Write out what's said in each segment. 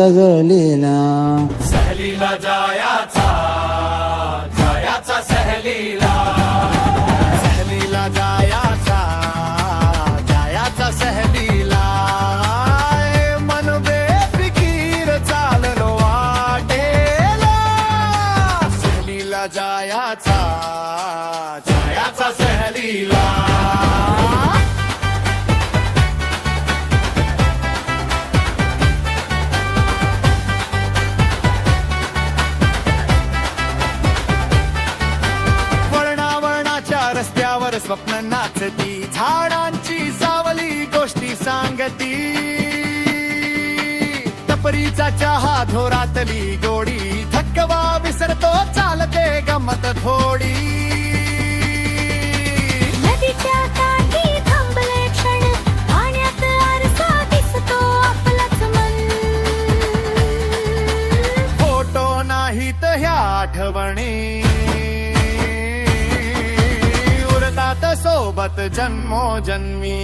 सगलीला सहलीला जायाचा सहलीला जायाचा सहलीला मन बेफिकीर चाललो वाटेला सहलीला जायाचा सहलीला रस्त्यावर स्वप्न नाचती झाडांची सावली गोष्टी सांगती टपरीचा चहा धोरातली गोडी थकवा विसरतो चालते गमत थोडी नदीच्या काठी थांबले क्षण पाण्यात आरसा दिसतो आपलाच मन फोटो नाहीत ह्या आठवणी सोबत जन्मोजन्मी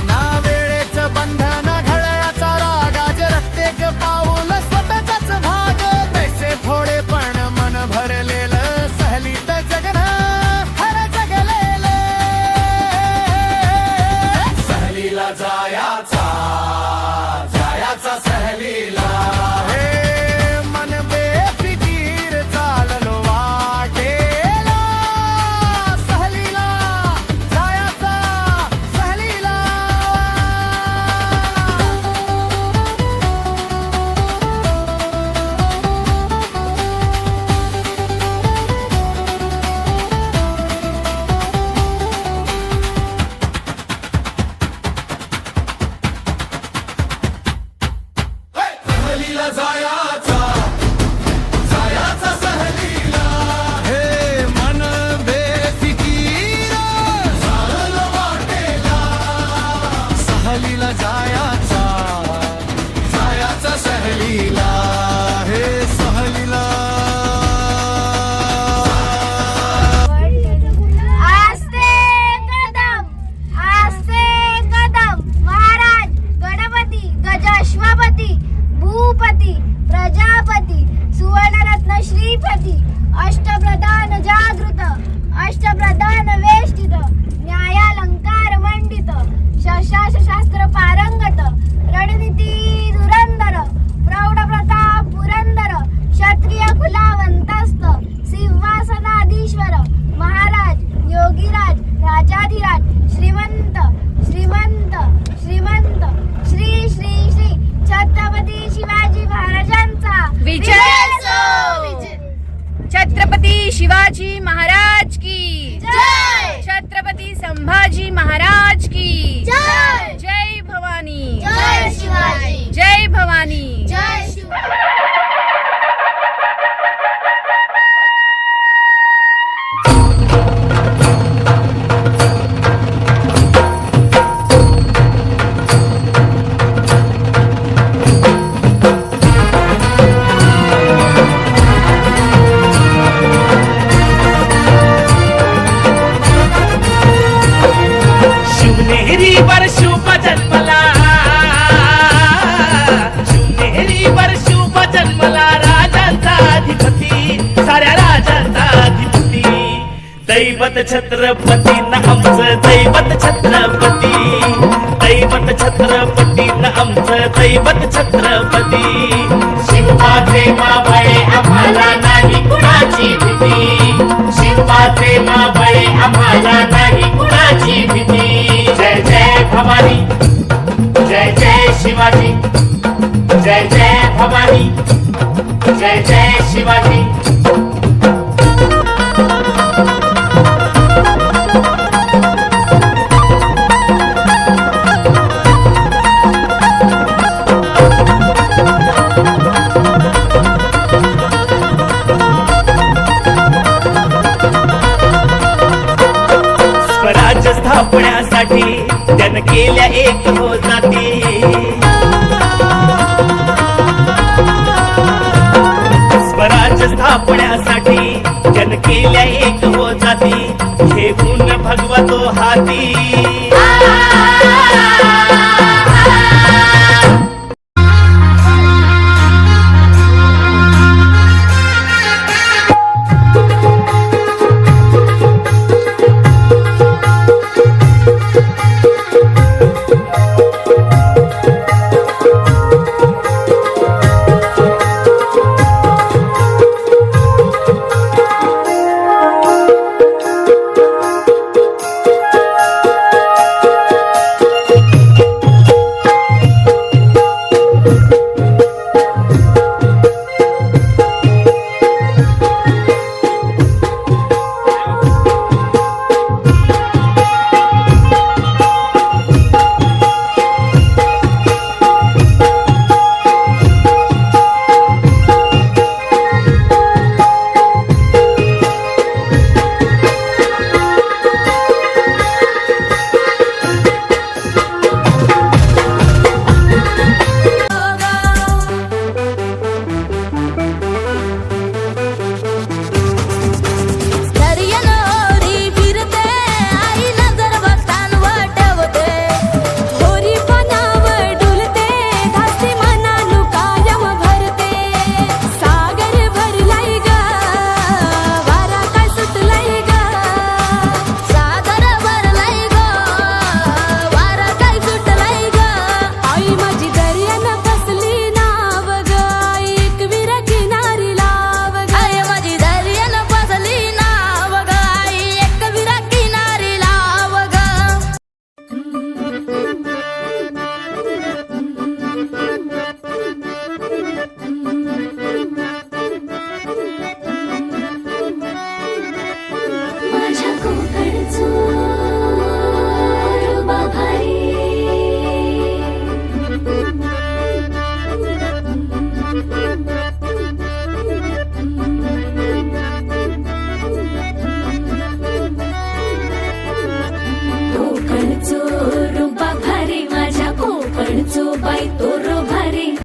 ना वेळेच बंधन घड्याळाचा रागाज प्रत्येक पाऊल स्वतःच भाग पैसे थोडे पण मन भरलेलं सहलीत जगणं हर जगलेलं सहलीला जायाचा सहलीला मन बेफिकीर चाललो वाटेला सहलीला जायाचा सहलीला सहलीला जायाचा सहलीला हे मन बेफिकीर चाललो वाटेला सहलीला जायाचा सहलीला हे सहलीला आस्ते कदम महाराज गणपती गजाश्वपती भूपती प्रजापती सुवर्णरत्न श्रीपती अष्टप्रधान जागृत अष्टप्रधान वेष्टित न्यायालंकार मंडित शस्त्रास्त्र पारंगत रणनीती धुरंधर प्रौढ प्रताप पुरंदर क्षत्रिय कुलावंतस्त सिंहासनाधीश्वर महाराज योगीराज राजाधिराज श्रीमंत श्रीमंत श्रीमंत श्री श्री श्री छत्रपती शिवाजी महाराजांचा विजय असो. छत्रपती शिवाजी महाराज की जय. छत्रपती संभाजी महाराज की जय. जय भवानी जय शिवाजी जय भवानी जय शिवाजी शिवनेरीवर शुभ जन्मला शिवनेरीवर शुभ जन्मला राजांचा अधिपती साऱ्या राजांचा अधिपती दैवत छत्रपती न आमचं दैवत छत्रपती दैवत छत्रपती न आमचं दैवत छत्रपती शिवबाचे माबळे आम्हाला नाही कुणाची भीती शिवबाचे माबळे आम्हाला नाही कुणाची भीती जय जय भवानी जय जय शिवाजी जय जय भवानी जय जय शिवाजी स्वराज्य स्थापण्यासाठी त्यानं केल्या एक हो जाती स्वराज्य स्थापण्यासाठी त्यानं केल्या एक हो जाती घेऊन भगवतो हाती दर्यान होरी फिरते आई नजर बघतांवर ठेवते होरी पानावर डुलते धास्ती मनानु कायम भरते सागर भरलाय ग वारा काय सुटलाय ग सागर भरलाय ग वारा काय सुटलाय ग आई माझी दर्यान फसली नाव ग एक विरा किनारी लाव ग आई माझी दर्यान फसली नाव ग आई एक विरा किनारी लाव ग माझ्या कोकणचो भारी